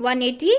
180।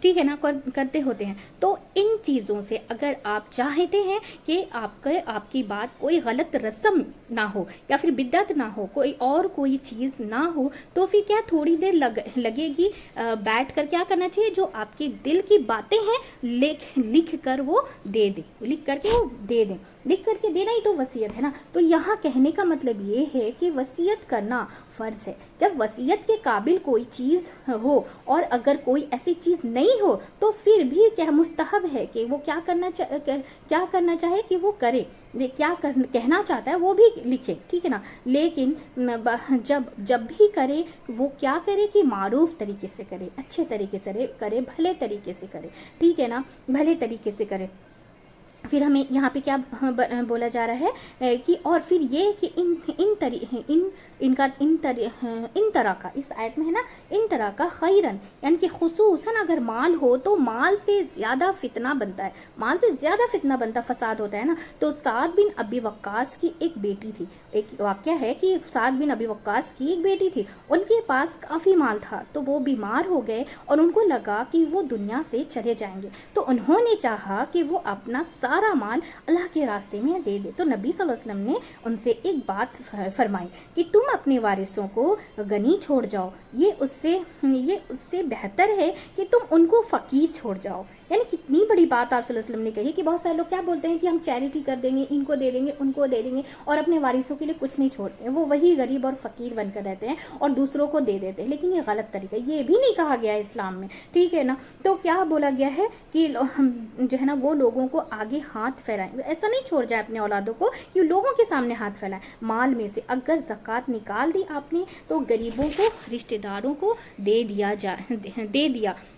ٹھیک ہے نا، کرتے ہوتے ہیں. تو ان چیزوں سے اگر آپ چاہتے ہیں کہ آپ کی بات کوئی غلط رسم نہ ہو یا پھر بدعت نہ ہو، کوئی چیز نہ ہو، تو پھر کیا تھوڑی دیر لگے گی بیٹھ کر کیا کرنا چاہیے، جو آپ کے دل کی باتیں ہیں لکھ کر وہ دے دیں، لکھ کر کے دینا ہی تو وصیت ہے نا. تو یہاں کہنے کا مطلب یہ ہے کہ وصیت کرنا فرض ہے. جب وصیت کے قابل کوئی چیز ہو اور اگر کوئی ایسی چیز نہیں ہو تو پھر بھی کیا مستحب ہے کہ وہ کیا کرنا چاہے کہ وہ کرے، کیا کہنا چاہتا ہے وہ بھی لکھے، ٹھیک ہے نا. لیکن جب بھی کرے وہ کیا کرے کہ معروف طریقے سے کرے، اچھے طریقے سے کرے، بھلے طریقے سے کرے، ٹھیک ہے نا، بھلے طریقے سے کرے. پھر ہمیں یہاں پہ کیا بولا جا رہا ہے کہ اور پھر یہ کہ ان طرح کا اس آیت میں ہے نا، ان طرح کا خیرن یعنی کہ خصوصاً اگر مال ہو تو مال سے زیادہ فتنہ بنتا ہے، مال سے زیادہ فتنہ بنتا، فساد ہوتا ہے نا. تو سعد بن ابی وقاص کی ایک بیٹی تھی، ایک واقعہ ہے کہ سعد بن ابی وقاص کی ایک بیٹی تھی، ان کے پاس کافی مال تھا، تو وہ بیمار ہو گئے اور ان کو لگا کہ وہ دنیا سے چلے جائیں گے. تو انہوں نے چاہا کہ وہ اپنا سارا مال اللہ کے راستے میں دے دے. تو نبی صلی اللہ علیہ وسلم نے ان سے ایک بات فرمائی کہ تم اپنے وارثوں کو غنی چھوڑ جاؤ، یہ اس سے بہتر ہے کہ تم ان کو فقیر چھوڑ جاؤ. یعنی کتنی بڑی بات آپ صلی اللہ علیہ وسلم نے کہی کہ بہت سارے لوگ کیا بولتے ہیں کہ ہم چیریٹی کر دیں گے، ان کو دے دیں گے، ان کو دے دیں گے، اور اپنے وارثوں کے لیے کچھ نہیں چھوڑتے ہیں، وہ وہی غریب اور فقیر بن کر رہتے ہیں اور دوسروں کو دے دیتے ہیں. لیکن یہ غلط طریقہ، یہ بھی نہیں کہا گیا ہے اسلام میں، ٹھیک ہے نا. تو کیا بولا گیا ہے کہ ہم جو ہے نا وہ لوگوں کو آگے ہاتھ پھیلائیں، ایسا نہیں چھوڑ جائے اپنے اولادوں کو کہ لوگوں کے سامنے ہاتھ پھیلائیں. مال میں سے اگر زکوٰۃ نکال دی آپ نے تو غریبوں کو، رشتہ داروں کو دے دیا.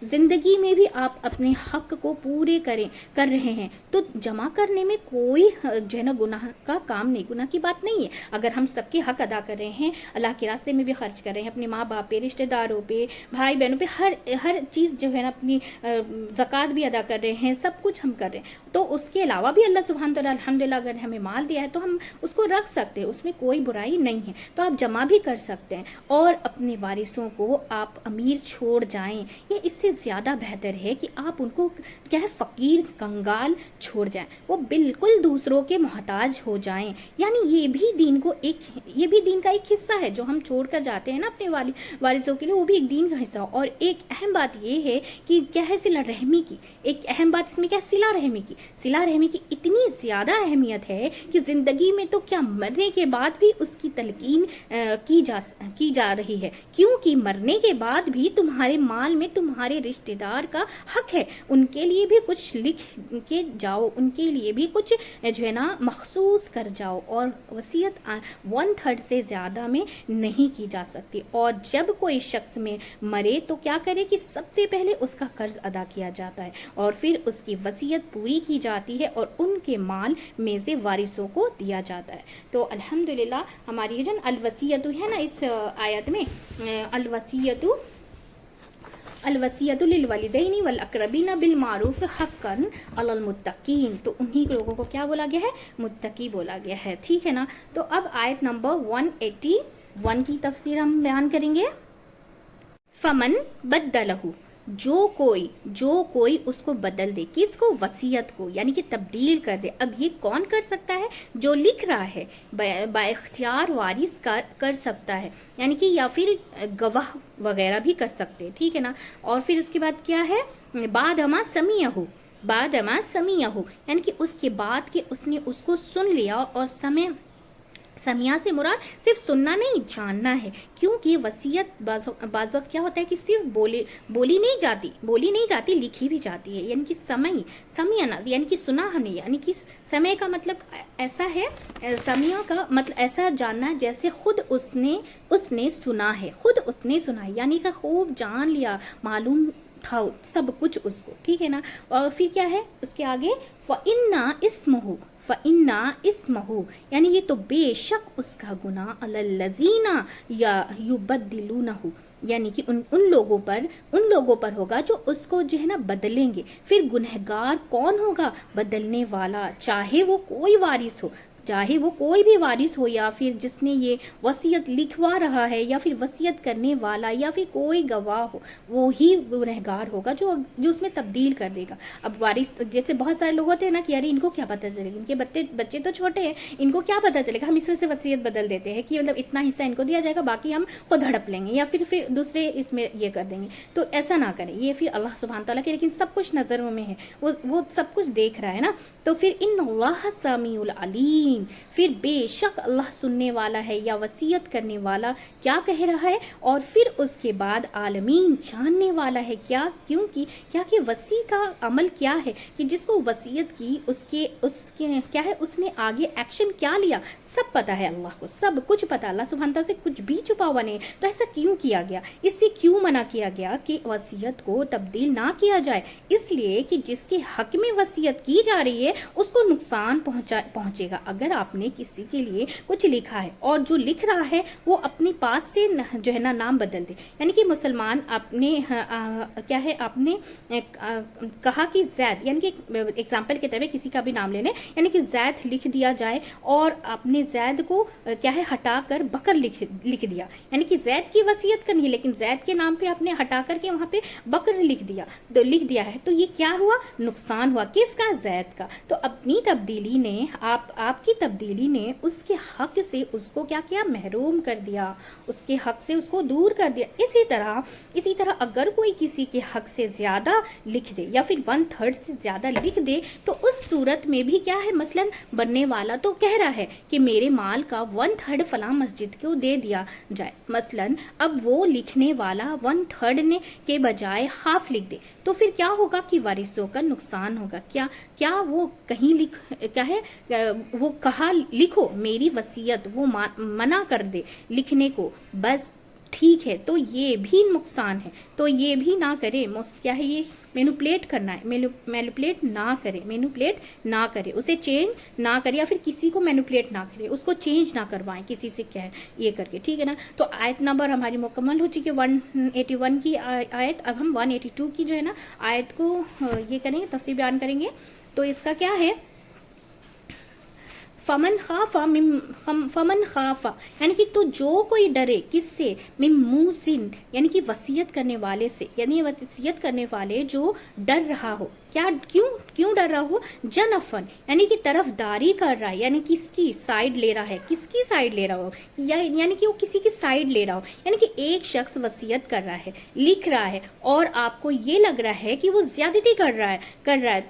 زندگی میں بھی آپ اپنے حق کو پورے کر رہے ہیں تو جمع کرنے میں کوئی جو ہے نا گناہ کا کام نہیں، گناہ کی بات نہیں ہے. اگر ہم سب کے حق ادا کر رہے ہیں، اللہ کے راستے میں بھی خرچ کر رہے ہیں، اپنے ماں باپ پہ، رشتہ داروں پہ، بھائی بہنوں پہ، ہر چیز جو ہے نا اپنی زکوٰۃ بھی ادا کر رہے ہیں، سب کچھ ہم کر رہے ہیں، تو اس کے علاوہ بھی اللہ سبحانہ تعالیٰ الحمدللہ اگر ہمیں مال دیا ہے تو ہم اس کو رکھ سکتے ہیں، اس میں کوئی برائی نہیں ہے. تو آپ جمع بھی کر سکتے ہیں اور اپنے وارثوں کو آپ امیر چھوڑ جائیں. یہ اس سے زیادہ بہتر ہے کہ آپ ان کو کیا ہے فقیر کنگال چھوڑ جائیں، وہ بالکل دوسروں کے محتاج ہو جائیں. یعنی یہ بھی دین کا ایک حصہ ہے جو ہم چھوڑ کر جاتے ہیں نا اپنے وارثوں کے لیے، وہ بھی ایک دین کا حصہ. اور ایک اہم بات یہ ہے کہ کیا ہے صلہ رحمی کی، ایک اہم بات اس میں کیا ہے صلہ رحمی کی اتنی زیادہ اہمیت ہے کہ زندگی میں تو کیا مرنے کے بعد بھی اس کی تلقین کی جا رہی ہے، کیونکہ مرنے کے بعد بھی تمہارے مال میں تمہارے رشتہ دار کا حق ہے، ان کے لیے بھی کچھ لکھ کے جاؤ، ان کے لیے بھی کچھ جو ہے نا مخصوص کر جاؤ. اور وصیت 1/3 سے زیادہ میں نہیں کی جا سکتی. اور جب کوئی شخص میں مرے تو کیا کرے کہ سب سے پہلے اس کا قرض ادا کیا جاتا ہے اور پھر اس کی وصیت پوری کی جاتی ہے اور ان کے مال میں سے وارثوں کو دیا جاتا ہے. تو الحمدللہ ہماری جن الوصیت ہے نا اس آیت میں الوصیت للوالدین والاقربین بالمعروف حقا علی المتقین، تو انہی لوگوں کو کیا بولا گیا ہے، متقی بولا گیا ہے، ٹھیک ہے نا. تو اب آیت نمبر 181 کی تفسیر ہم بیان کریں گے. فمن بدلہ، جو کوئی اس کو بدل دے، کس کو، وصیت کو، یعنی کہ تبدیل کر دے. اب یہ کون کر سکتا ہے، جو لکھ رہا ہے با اختیار وارث کر سکتا ہے، یعنی کہ یا پھر گواہ وغیرہ بھی کر سکتے، ٹھیک ہے نا. اور پھر اس کے بعد کیا ہے، بعد اما سمیعہ، یعنی کہ اس کے بعد کہ اس نے اس کو سن لیا. اور سمیع سے مراد صرف سننا نہیں، جاننا ہے، کیونکہ وصیت بعض وقت کیا ہوتا ہے کہ صرف بولی نہیں جاتی لکھی بھی جاتی ہے. یعنی کہ سمیعنا یعنی کہ سنا ہم نے، یعنی کہ سمے کا مطلب ایسا ہے، سمیع کا مطلب ایسا جاننا ہے جیسے خود اس نے سنا ہے، یعنی کہ خوب جان لیا، معلوم تھا سب کچھ اس کو، ٹھیک ہے نا. اور پھر کیا ہے اس کے آگے، فَإِنَّ اسْمَهُ، یعنی یہ تو بے شک اس کا گناہ، عَلَى الَّذِينَ يُبَدِّلُونَهُ، یعنی کہ ان لوگوں پر ہوگا جو اس کو جو ہے نا بدلیں گے. پھر گنہگار کون ہوگا، بدلنے والا، چاہے وہ کوئی وارث ہو، چاہے وہ کوئی بھی وارث ہو یا پھر جس نے یہ وصیت لکھوا رہا ہے یا پھر وصیت کرنے والا یا پھر کوئی گواہ ہو، وہی گنہگار ہوگا جو اس میں تبدیل کر دے گا۔ اب وارث جیسے بہت سارے لوگ ہوتے ہیں نا کہ یار ان کو کیا پتہ چلے گا، ان کے بچے تو چھوٹے ہیں، ان کو کیا پتہ چلے گا، ہم اس میں سے وصیت بدل دیتے ہیں کہ مطلب اتنا حصہ ان کو دیا جائے گا، باقی ہم خود ہڑپ لیں گے یا پھر دوسرے اس میں یہ کر دیں گے۔ تو ایسا نہ کریں، یہ پھر اللہ سبحانہ تعالیٰ کے لیکن سب کچھ نظروں میں ہے، وہ سب کچھ دیکھ رہا ہے نا۔ تو پھر ان اللہ سمیع العلیم، پھر بے شک اللہ سننے والا ہے یا وصیت کرنے والا کیا کہہ رہا ہے، اور پھر اس کے بعد عالمین جاننے والا ہے کیا، کیونکہ کیا کہ وصی کا عمل کیا ہے کہ جس کو وصیت کی اس کے کیا ہے، اس نے آگے ایکشن کیا لیا، سب پتہ ہے اللہ کو، سب کچھ پتہ، اللہ سبحانہ تعالیٰ سے کچھ بھی چھپا ہوا نہیں۔ تو ایسا کیوں کیا گیا، اس سے کیوں منع کیا گیا کہ وصیت کو تبدیل نہ کیا جائے؟ اس لیے کہ جس کے حق میں وصیت کی جا رہی ہے اس کو نقصان پہنچے گا اگر آپ نے کسی کے لیے کچھ لکھا ہے اور جو لکھ رہا ہے وہ اپنے پاس سے جو ہے نا نام بدل دے، یعنی کہ مسلمان اپنے کیا ہے، آپ نے کہا کہ زید، یعنی کہ ایگزامپل کے طور پہ کسی کا بھی نام لے لیں، یعنی کہ زید لکھ دیا جائے اور اپنے زید کو کیا ہے ہٹا کر بکر لکھ دیا، یعنی کہ زید کی وصیت کرنی ہے لیکن زید کے نام پہ آپ نے ہٹا کر کے وہاں پہ بکر لکھ دیا ہے، تو یہ کیا ہوا، نقصان ہوا، کس کا، زید کا۔ تو اپنی تبدیلی نے آپ کی تبدیلی نے اس کے حق سے اس کو کیا کیا، محروم کر دیا، اس کے حق سے اس کو دور کر دیا۔ اسی طرح اگر کوئی کسی کے حق سے زیادہ لکھ دے یا پھر 1/3 سے زیادہ لکھ دے تو اس صورت میں بھی کیا ہے، مثلا بننے والا تو کہہ رہا ہے کہ میرے مال کا 1/3 فلاں مسجد کو دے دیا جائے، مثلا اب وہ لکھنے والا 1/3 نے کے بجائے ہاف لکھ دے تو پھر کیا ہوگا کہ وارثوں کا نقصان ہوگا۔ کیا وہ کہیں کیا ہے، وہ کہا لکھو میری وصیت، وہ منع کر دے لکھنے کو، بس ٹھیک ہے، تو یہ بھی نقصان ہے، تو یہ بھی نہ کرے، کیا ہے، یہ مینوپلیٹ کرنا ہے، مینوپلیٹ نہ کرے، اسے چینج نہ کرے یا پھر کسی کو مینوپلیٹ نہ کرے، اس کو چینج نہ کروائیں کسی سے، کیا ہے یہ کر کے، ٹھیک ہے نا۔ تو آیت نمبر ہماری مکمل ہو چکی 181 کی آیت، اب ہم 182 کی جو ہے نا آیت کو یہ کریں گے، تفصیل بیان کریں گے۔ تو اس کا کیا ہے، فمن خاف یعنی کہ تو جو کوئی ڈرے، کس سے، من موسن یعنی کہ وصیت کرنے والے سے، یعنی وصیت کرنے والے جو ڈر رہا ہو، کیوں ڈر رہا ہو، جنفن یعنی کہ طرف داری کر رہا ہے، یعنی کس کی سائیڈ لے رہا ہے، کس کی سائیڈ لے رہا ہو، یعنی کہ وہ کسی کی سائیڈ لے رہا ہو، یعنی کہ ایک شخص وصیت کر رہا ہے، لکھ رہا ہے اور آپ کو یہ لگ رہا ہے کہ وہ زیادتی کر رہا ہے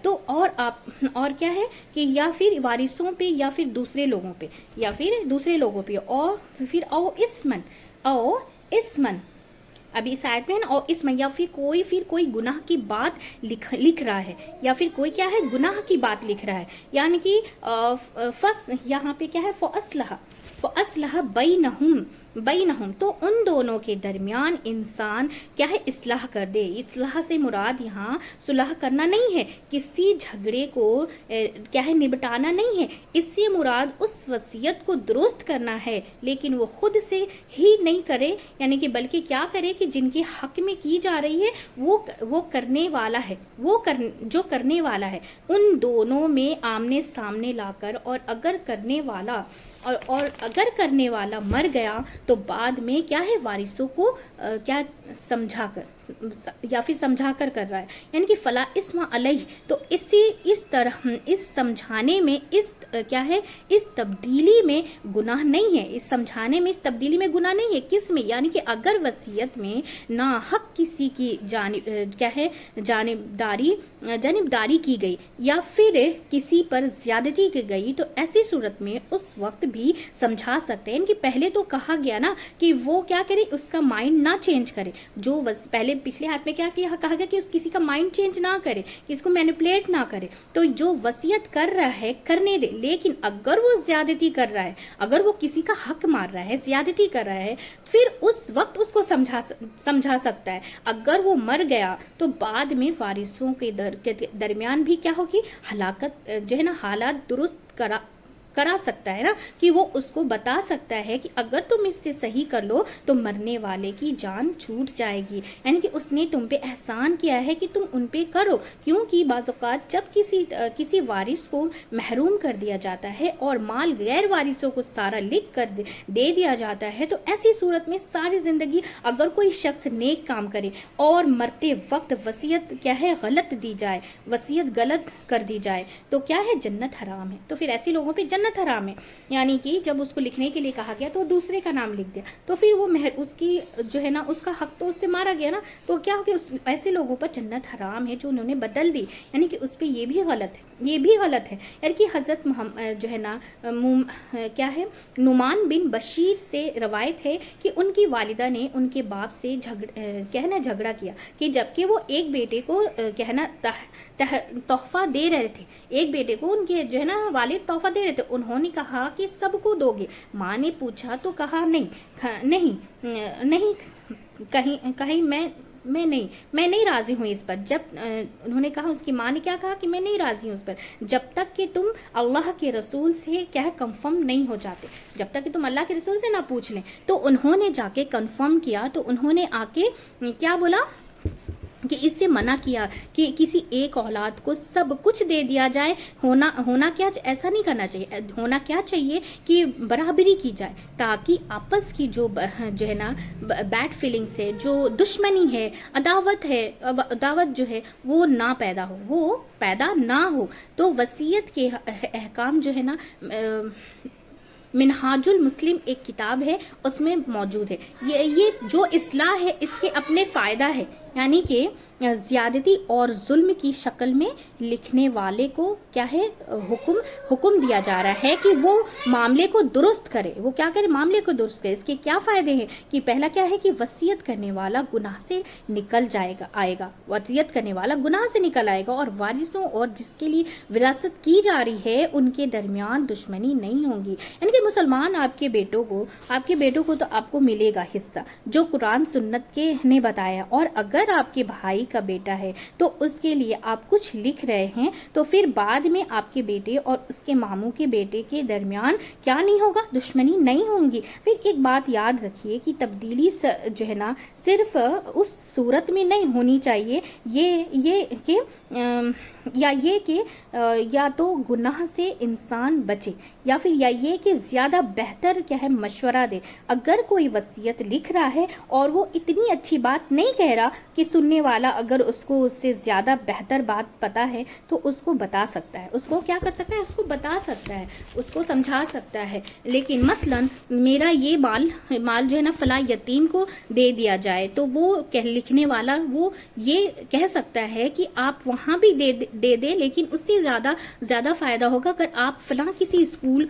تو اور کیا ہے کہ یا پھر وارثوں پہ یا پھر دوسرے لوگوں پہ اور پھر او اسمن ابھی اس آیت میں نا، اور اس میں یا پھر کوئی گناہ کی بات لکھ رہا ہے، یا پھر کوئی کیا ہے گناہ کی بات لکھ رہا ہے، یعنی کہ یہاں پہ کیا ہے، فَأَصْلَحَ بَيْنَهُمْ تو ان دونوں کے درمیان انسان کیا ہے، اصلاح کر دے۔ اصلاح سے مراد یہاں صلح کرنا نہیں ہے، کسی جھگڑے کو کیا ہے نبٹانا نہیں ہے، اس سے مراد اس وصیت کو درست کرنا ہے، لیکن وہ خود سے ہی نہیں کرے، یعنی کہ بلکہ کیا کرے کہ جن کے حق میں کی جا رہی ہے وہ کرنے والا ہے، جو کرنے والا ہے ان دونوں میں آمنے سامنے لا کر، اور اگر کرنے والا مر گیا تو بعد میں کیا ہے، وارثوں کو کیا سمجھا کر کر رہا ہے، یعنی کہ فلا اسم علیہ، تو اس طرح اس سمجھانے میں کیا ہے، اس تبدیلی میں گناہ نہیں ہے، اس سمجھانے میں اس تبدیلی میں گناہ نہیں ہے، کس میں، یعنی کہ اگر وصیت میں ناحق کسی کی جانبداری کی گئی یا پھر کسی پر زیادتی کی گئی تو ایسی صورت میں اس وقت بھی سمجھا سکتے ہیں کہ پہلے تو کہا گیا نا کہ وہ کیا کرے، اس کا مائنڈ نہ چینج کرے، جو پہلے پچھلے ہاتھ میں کیا کہا گیا کہ کسی کا مائنڈ چینج نہ کرے، اس کو مینیپولیٹ نہ کرے، تو جو وصیت کر رہا ہے کرنے دے، لیکن اگر وہ زیادتی کر رہا ہے، اگر وہ کسی کا حق مار رہا ہے، زیادتی کر رہا ہے، پھر اس وقت اس کو سمجھا سکتا ہے۔ اگر وہ مر گیا تو بعد میں وارثوں کے درمیان بھی کیا ہوگی، ہلاکت جو ہے نا، حالات درست کرا سکتا ہے نا، کہ وہ اس کو بتا سکتا ہے کہ اگر تم اس سے صحیح کر لو تو مرنے والے کی جان چھوٹ جائے گی، یعنی کہ اس نے تم پہ احسان کیا ہے کہ تم ان پہ کرو. کیونکہ بعض اوقات جب کسی وارث کو محروم کر دیا جاتا ہے اور مال غیر وارثوں کو سارا لکھ کر دے دیا جاتا ہے، تو ایسی صورت میں ساری زندگی اگر کوئی شخص نیک کام کرے اور مرتے وقت وصیت کیا ہے غلط دی جائے، وصیت غلط کر دی جائے، تو کیا ہے جنت حرام ہے. تو پھر ایسے لوگوں پہ جنت حرام ہے. یعنی کہ جب اس کو لکھنے کے لیے کہا گیا تو دوسرے کا نام لکھ دیا، تو پھر وہ اس کی جو ہے نا اس کا حق تو اس سے مارا گیا نا. تو کیا ہو کہ ایسے لوگوں پر جنت حرام ہے جو انہوں نے بدل دی، یعنی کہ اس پہ یہ بھی غلط ہے، یہ بھی غلط ہے. یعنی کہ حضرت جو ہے نا کیا ہے نعمان بن بشیر سے روایت ہے کہ ان کی والدہ نے ان کے باپ سے جھگڑا کیا کہ جبکہ وہ ایک بیٹے کو کہنا تحفہ دے رہے تھے، ایک بیٹے کو ان کے جو ہے نا والد تحفہ دے رہے تھے. انہوں نے کہا کہ سب کو دو گے. ماں نے پوچھا تو کہا نہیں کہیں میں نہیں راضی ہوں اس پر. جب انہوں نے کہا، اس کی ماں نے کیا کہا کہ میں نہیں راضی ہوں اس پر جب تک کہ تم اللہ کے رسول سے کیا ہے کنفرم نہیں ہو جاتے، جب تک کہ تم اللہ کے رسول سے نہ پوچھ لیں. تو انہوں نے جا کے کنفرم کیا، تو انہوں نے آ کے کیا بولا کہ اس سے منع کیا کہ کسی ایک اولاد کو سب کچھ دے دیا جائے. ہونا کیا ایسا نہیں کرنا چاہیے. ہونا کیا چاہیے کہ برابری کی جائے، تاکہ آپس کی جو ہے نا بیڈ فیلنگس ہے، جو دشمنی ہے، عداوت جو ہے وہ نہ پیدا نہ ہو. تو وصیت کے احکام جو ہے نا منہاج المسلم ایک کتاب ہے، اس میں موجود ہے. یہ جو اصلاح ہے اس کے اپنے فائدہ ہے، یعنی کہ زیادتی اور ظلم کی شکل میں لکھنے والے کو کیا ہے حکم دیا جا رہا ہے کہ وہ معاملے کو درست کرے. وہ کیا کرے؟ معاملے کو درست کرے. اس کے کیا فائدے ہیں کہ پہلا کیا ہے کہ وصیت کرنے والا گناہ سے نکل آئے گا. وصیت کرنے والا گناہ سے نکل آئے گا، اور وارثوں اور جس کے لیے وراثت کی جا رہی ہے ان کے درمیان دشمنی نہیں ہوگی. یعنی کہ مسلمان آپ کے بیٹوں کو تو آپ کو ملے گا حصہ جو قرآن سنت کے نے بتایا. اور اگر آپ کے بھائی کا بیٹا ہے تو اس کے لیے آپ کچھ لکھ رہے ہیں، تو پھر بعد میں آپ کے بیٹے اور اس کے ماموں کے بیٹے کے درمیان کیا نہیں ہوگا؟ دشمنی نہیں ہوں گی. پھر ایک بات یاد رکھیے کہ تبدیلی جو ہے نا صرف اس صورت میں نہیں ہونی چاہیے یہ کہ یا تو گناہ سے انسان بچے، یا پھر یہ کہ زیادہ بہتر کیا ہے مشورہ دے. اگر کوئی وصیت لکھ رہا ہے اور وہ اتنی اچھی بات نہیں کہہ رہا کہ سننے والا اگر اس کو اس سے زیادہ بہتر بات پتا ہے تو اس کو بتا سکتا ہے، اس کو کیا کر سکتا ہے، اس کو بتا سکتا ہے، اس کو سمجھا سکتا ہے. لیکن مثلا میرا یہ مال جو ہے نا فلاں یتیم کو دے دیا جائے، تو وہ لکھنے والا وہ یہ کہہ سکتا ہے کہ آپ وہاں بھی دے دیں، لیکن اس سے زیادہ فائدہ ہوگا اگر آپ فلاں کسی اسکول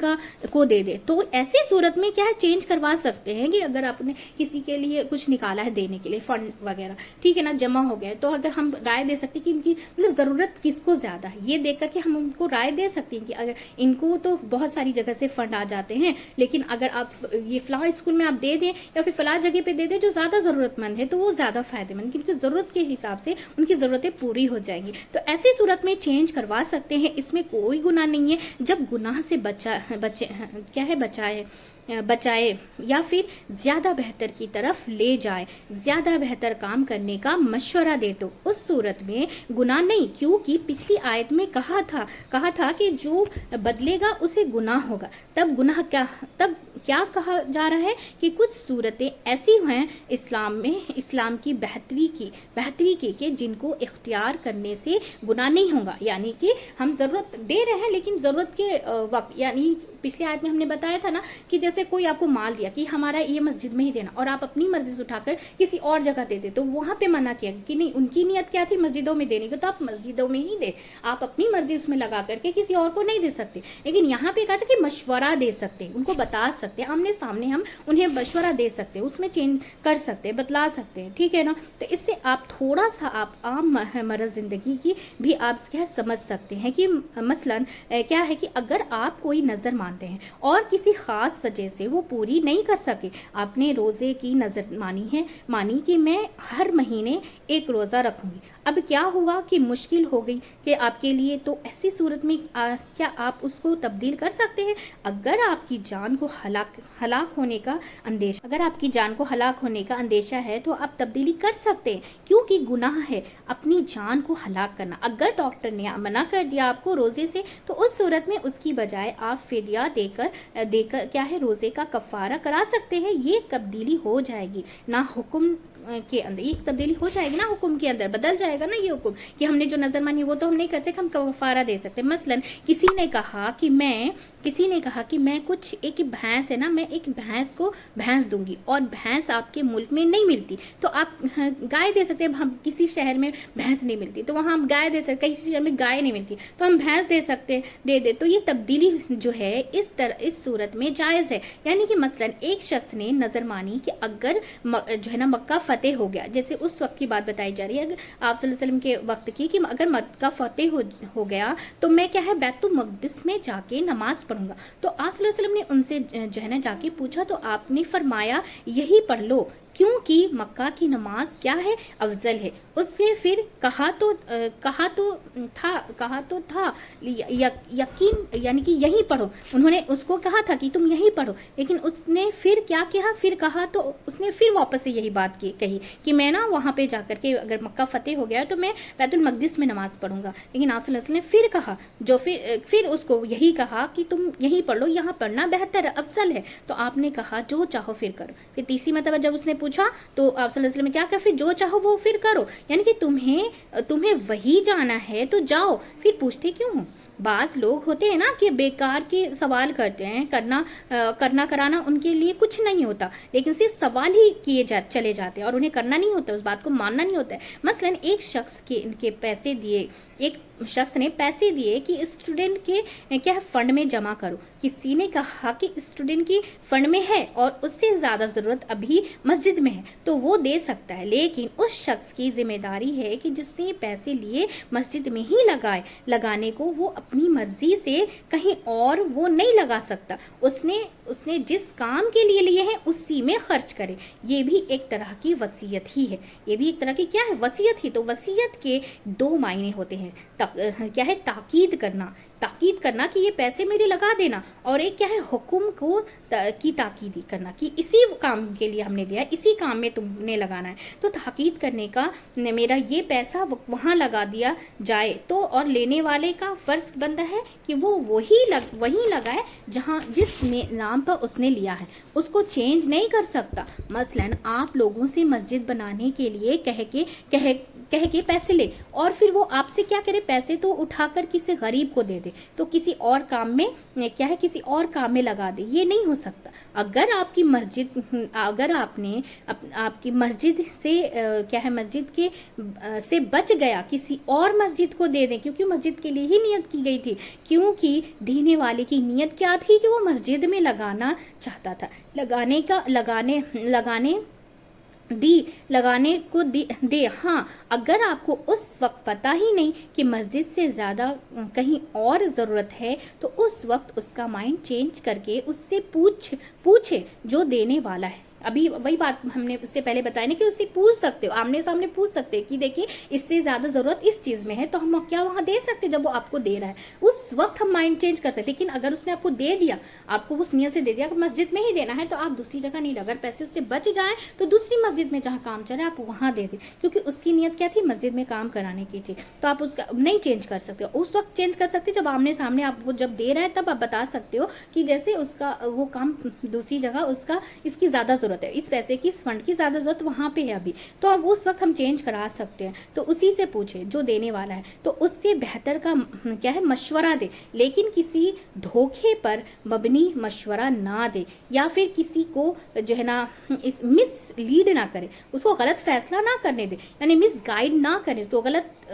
کو دے دیں. تو ایسے صورت میں کیا ہے چینج کروا سکتے ہیں کہ اگر آپ نے کسی کے لیے کچھ نکالا ہے دینے کے لیے فنڈ وغیرہ، ٹھیک ہے نا، جمع ہو گیا، تو اگر ہم رائے دے سکتے ہیں کہ ان کی مطلب ضرورت کس کو زیادہ ہے، یہ دیکھ کر کے ہم ان کو رائے دے سکتے ہیں کہ اگر ان کو تو بہت ساری جگہ سے فنڈ آ جاتے ہیں، لیکن اگر آپ یہ فلاں اسکول میں آپ دے دیں یا پھر فلاں جگہ پہ دے دیں جو زیادہ ضرورت مند ہے، تو وہ زیادہ فائدہ مند، کیونکہ ضرورت کے حساب سے ان کی ضرورتیں پوری ہو جائیں گی. تو ایسی صورت میں چینج کروا سکتے ہیں، اس میں کوئی گناہ نہیں ہے. جب گناہ سے بچائے یا پھر زیادہ بہتر کی طرف لے جائے، زیادہ بہتر کام کرنے کا مشورہ دے، تو اس صورت میں گناہ نہیں. کیونکہ پچھلی آیت میں کہا تھا کہ جو بدلے گا اسے گناہ ہوگا. تب کیا کہا جا رہا ہے کہ کچھ صورتیں ایسی ہیں اسلام کی بہتری کی کہ جن کو اختیار کرنے سے گناہ نہیں ہوگا. یعنی کہ ہم ضرورت دے رہے ہیں، لیکن ضرورت کے وقت، یعنی پچھلے آیت میں ہم نے بتایا تھا نا کہ جیسے کوئی آپ کو مال دیا کہ ہمارا یہ مسجد میں ہی دینا، اور آپ اپنی مرضی سے اٹھا کر کسی اور جگہ دے دے، تو وہاں پہ منع کیا کہ نہیں، ان کی نیت کیا تھی مسجدوں میں دینے کی، تو آپ مسجدوں میں ہی دے، آپ اپنی مرضی اس میں لگا کر کے کسی اور کو نہیں دے سکتے. لیکن یہاں پہ کہا تھا کہ مشورہ دے سکتے ہیں، ان کو بتا سکتے ہیں، آمنے سامنے ہم انہیں مشورہ دے سکتے ہیں، اس میں چینج کر سکتے ہیں، بتلا سکتے ہیں، ٹھیک ہے نا. تو اس سے آپ تھوڑا سا آپ عام مرض زندگی کی بھی آپ کیا سمجھ سکتے ہیں کہ مثلا کیا ہے کہ اگر آپ کوئی نظر مان مانتے ہیں اور کسی خاص وجہ سے وہ پوری نہیں کر سکے. آپ نے روزے کی نظر مانی کہ میں ہر مہینے ایک روزہ رکھوں گی. اب کیا ہوا کہ مشکل ہو گئی کہ آپ کے لیے, تو ایسی صورت میں کیا آپ اس کو تبدیل کر سکتے ہیں؟ اگر آپ کی جان کو ہلاک ہونے کا اندیشہ ہے تو آپ تبدیلی کر سکتے ہیں, کیونکہ گناہ ہے اپنی جان کو ہلاک کرنا. اگر ڈاکٹر نے منع کر دیا آپ کو روزے سے, تو اس صورت میں اس کی بجائے آپ فدیہ دے کر کیا ہے, روزے کا کفارہ کرا سکتے ہیں. یہ تبدیلی ہو جائے گی نہ حکم کے اندر, یہ تبدیلی ہو جائے گی نا حکم کے اندر, بدل جائے گا نا یہ حکم کہ ہم نے جو نظر مانی وہ تو ہم نہیں کر سکتے, ہم کفارہ دے سکتے. مثلا کسی نے کہا کہ میں کچھ ایک بھینس ہے نا, میں ایک بھینس کو بھینس دوں گی اور بھینس آپ کے ملک میں نہیں ملتی, تو آپ گائے دے سکتے ہیں. ہم کسی شہر میں بھینس نہیں ملتی تو وہاں ہم گائے دے سکتے, کسی شہر میں گائے نہیں ملتی تو ہم بھینس دے سکتے دے. تو یہ تبدیلی جو ہے اس صورت میں جائز ہے. یعنی کہ مثلا ایک شخص نے نظر مانی کہ اگر جو ہے نا مکہ فتح ہو گیا, جیسے اس وقت کی بات بتائی جا رہی ہے, اگر آپ صلی اللہ علیہ وسلم کے وقت کی, کہ اگر مکہ فتح ہو گیا تو میں کیا ہے بیت المقدس میں جا کے نماز پڑھوں گا. تو آپ صلی اللہ علیہ وسلم نے ان سے جو ہے نا جا کے پوچھا, تو آپ نے فرمایا یہی پڑھ لو, کیونکہ مکہ کی نماز کیا ہے, افضل ہے. اس سے پھر کہا تو تھا یقین, یعنی کہ یہی پڑھو. انہوں نے اس کو کہا تھا کہ تم یہی پڑھو, لیکن اس نے پھر کیا کہا, پھر کہا تو اس نے پھر واپس سے یہی بات کہی کہ میں نا وہاں پہ جا کر کے اگر مکہ فتح ہو گیا تو میں بیت المقدس میں نماز پڑھوں گا. لیکن آپ صلی اللہ علیہ وسلم نے پھر کہا, جو پھر اس کو یہی کہا کہ تم یہی پڑھ لو, یہاں پڑھنا بہتر افضل ہے. تو آپ نے کہا جو چاہو پھر کرو. پھر تیسری مرتبہ جب اس نے پوچھا تو آپ صلی اللہ علیہ وسلم نے کیا کہا, پھر جو چاہو وہ پھر کرو. یعنی کہ تمہیں وہی جانا ہے تو جاؤ, پھر پوچھتے کیوں ہو؟ بعض لوگ ہوتے ہیں نا کہ بیکار کے سوال کرتے ہیں, کرنا کرانا ان کے لیے کچھ نہیں ہوتا, لیکن صرف سوال ہی چلے جاتے ہیں اور انہیں کرنا نہیں ہوتا, اس بات کو ماننا نہیں ہوتا ہے. مثلا ایک شخص نے پیسے دیے کہ اسٹوڈنٹ کے کیا فنڈ میں جمع کرو. کسی نے کہا کہ اسٹوڈنٹ کی فنڈ میں ہے اور اس سے زیادہ ضرورت ابھی مسجد میں ہے تو وہ دے سکتا ہے, لیکن اس شخص کی ذمہ داری ہے کہ جس نے پیسے لیے مسجد میں ہی لگانے کو, وہ اپنی مرضی سے کہیں اور وہ نہیں لگا سکتا. اس نے جس کام کے لیے ہیں اسی میں خرچ کرے. یہ بھی ایک طرح کی وصیت ہی ہے, یہ بھی ایک طرح کی کیا ہے, وصیت ہی. تو وصیت کے دو معنی ہوتے ہیں, کیا ہے, تاکید کرنا کہ یہ پیسے میرے لگا دینا, اور ایک کیا ہے, حکم کی تاکید کرنا کہ اسی کام کے لیے ہم نے دیا, اسی کام میں تم نے لگانا ہے. تو تاکید کرنے کا میرا یہ پیسہ وہاں لگا دیا جائے, تو اور لینے والے کا فرض بنتا ہے کہ وہ وہیں لگائے جس نام پر اس نے لیا ہے, اس کو چینج نہیں کر سکتا. مثلا آپ لوگوں سے مسجد بنانے کے لیے کہہ کے پیسے لے اور پھر وہ آپ سے کیا کرے, پیسے تو اٹھا کر کسی غریب کو دے دے, تو کسی اور کام میں لگا دے. یہ نہیں ہو سکتا. اگر آپ کی مسجد سے کیا ہے, مسجد کے سے بچ گیا, کسی اور مسجد کو دے دیں, کیونکہ مسجد کے لیے ہی نیت کی گئی تھی, کیونکہ دینے والے کی نیت کیا تھی کہ وہ مسجد میں لگانا چاہتا تھا, لگانے کو دے. ہاں, اگر آپ کو اس وقت پتہ ہی نہیں کہ مسجد سے زیادہ کہیں اور ضرورت ہے, تو اس وقت اس کا مائنڈ چینج کر کے اس سے پوچھے جو دینے والا ہے. ابھی وہی بات ہم نے اس سے پہلے بتایا نا کہ اس سے پوچھ سکتے ہو, آمنے سامنے پوچھ سکتے کہ دیکھیے اس سے زیادہ ضرورت اس چیز میں ہے, تو ہم کیا وہاں دے سکتے جب وہ آپ کو دے رہا ہے. اس وقت ہم مائنڈ چینج کر سکتے. لیکن اگر اس نے آپ کو دے دیا, آپ کو اس نیت سے دے دیا کہ مسجد میں ہی دینا ہے, تو آپ دوسری جگہ نہیں, اگر پیسے اس سے بچ جائیں تو دوسری مسجد میں جہاں کام چلے آپ وہاں دے دیں, کیونکہ اس کی نیت کیا تھی, مسجد میں کام کرانے کی تھی. تو آپ اس کا نہیں چینج کر سکتے. اس وقت چینج کر سکتے جب آمنے سامنے آپ وہ جب دے رہے ہیں, تب آپ بتا سکتے ہو کہ جیسے اس کا وہ کام دوسری جگہ اس کی زیادہ ضرورت ہے, اس پیسے کی, اس فنڈ کی زیادہ ضرورت وہاں پہ ہے ابھی, تو اب اس وقت ہم چینج کرا سکتے ہیں. تو اسی سے پوچھے جو دینے والا ہے, تو اس کے بہتر کا کیا ہے, مشورہ دے, لیکن کسی دھوکے پر مبنی مشورہ نہ دے, یا پھر کسی کو جو ہے نا مس لیڈ نہ کرے, اس کو غلط فیصلہ نہ کرنے دے, یعنی مس گائیڈ نہ کرے, تو غلط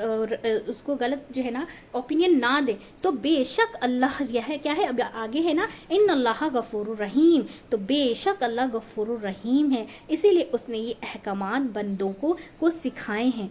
اس کو غلط جو ہے نا اوپینین نہ دیں، تو بے شک اللہ یہ ہے کیا ہے، اب آگے ہے نا ان اللہ غفور الرحیم، تو بے شک اللہ غفور الرحیم ہے، اسی لیے اس نے یہ احکامات بندوں کو سکھائے ہیں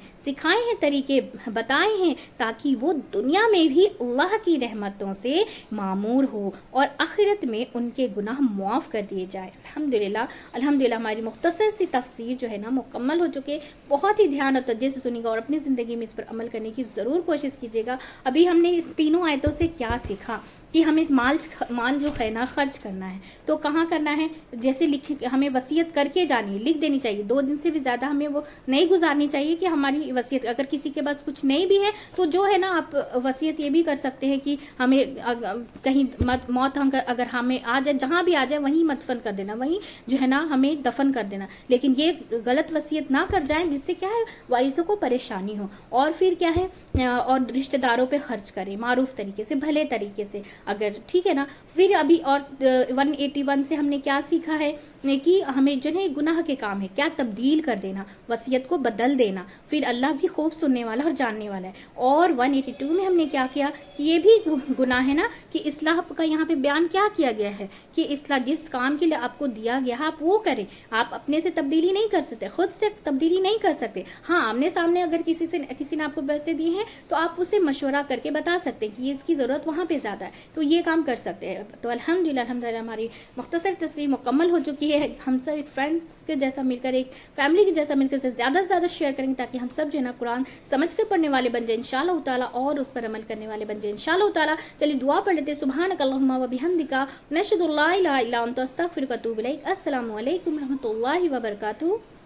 طریقے بتائے ہیں، تاکہ وہ دنیا میں بھی اللہ کی رحمتوں سے معمور ہو اور آخرت میں ان کے گناہ معاف کر دیے جائے۔ الحمدللہ ہماری مختصر سی تفسیر جو ہے نا مکمل ہو چکے، بہت ہی دھیان اور توجہ سے سنیے گا اور اپنی زندگی میں اس پر عمل کرنے کی ضرور کوشش کیجیے گا۔ ابھی ہم نے اس تینوں آیتوں سے کیا سیکھا کہ ہمیں مال جو ہے نا خرچ کرنا ہے، تو کہاں کرنا ہے، جیسے ہمیں وصیت کر کے جانی ہے، لکھ دینی چاہیے، 2 دن سے بھی زیادہ ہمیں وہ نہیں گزارنی چاہیے کہ ہماری وصیت، اگر کسی کے پاس کچھ نہیں بھی ہے تو جو ہے نا آپ وصیت یہ بھی کر سکتے ہیں کہ ہمیں کہیں موت اگر ہمیں آ جائے، جہاں بھی آ جائے وہیں مدفن کر دینا، وہیں جو ہے نا ہمیں دفن کر دینا، لیکن یہ غلط وصیت نہ کر جائیں جس سے کیا ہے وارثوں کو پریشانی ہو، اور پھر کیا ہے اور رشتہ داروں پہ خرچ کریں معروف طریقے سے، بھلے طریقے سے، اگر ٹھیک ہے نا۔ پھر ابھی اور 181 سے ہم نے کیا سیکھا ہے کہ ہمیں جو ہے گناہ کے کام ہے کیا تبدیل کر دینا، وصیت کو بدل دینا، پھر اللہ بھی خوب سننے والا اور جاننے والا ہے۔ اور 182 میں ہم نے کیا کیا کہ یہ بھی گناہ ہے نا کہ اصلاح کا یہاں پہ بیان کیا کیا گیا ہے کہ اصلاح جس کام کے لیے آپ کو دیا گیا آپ وہ کریں، آپ اپنے سے تبدیلی نہیں کر سکتے، خود سے تبدیلی نہیں کر سکتے، ہاں آمنے سامنے اگر کسی نے آپ کو پیسے دیے ہیں تو آپ اسے مشورہ کر کے بتا سکتے ہیں کہ یہ اس کی ضرورت وہاں پہ زیادہ ہے، تو یہ کام کر سکتے ہیں۔ تو الحمدللہ ہماری مختصر تصویر مکمل ہو چکی ہے، ہم سب ایک فرینڈس کے جیسا مل کر، ایک فیملی کے جیسا مل کر زیادہ سے زیادہ شیئر کریں گے تاکہ ہم سب جو ہے نا قرآن سمجھ کر پڑھنے والے بن جائیں انشاءاللہ تعالیٰ اور اس پر عمل کرنے والے بن جائیں انشاءاللہ تعالیٰ۔ چلیے دعا پڑھ لیتے ہیں، سبحانک اللہم و بحمدک نشہد ان لا الہ الا انت استغفرک و اتوب الیک۔ السلام علیکم ورحمۃ اللہ وبرکاتہ۔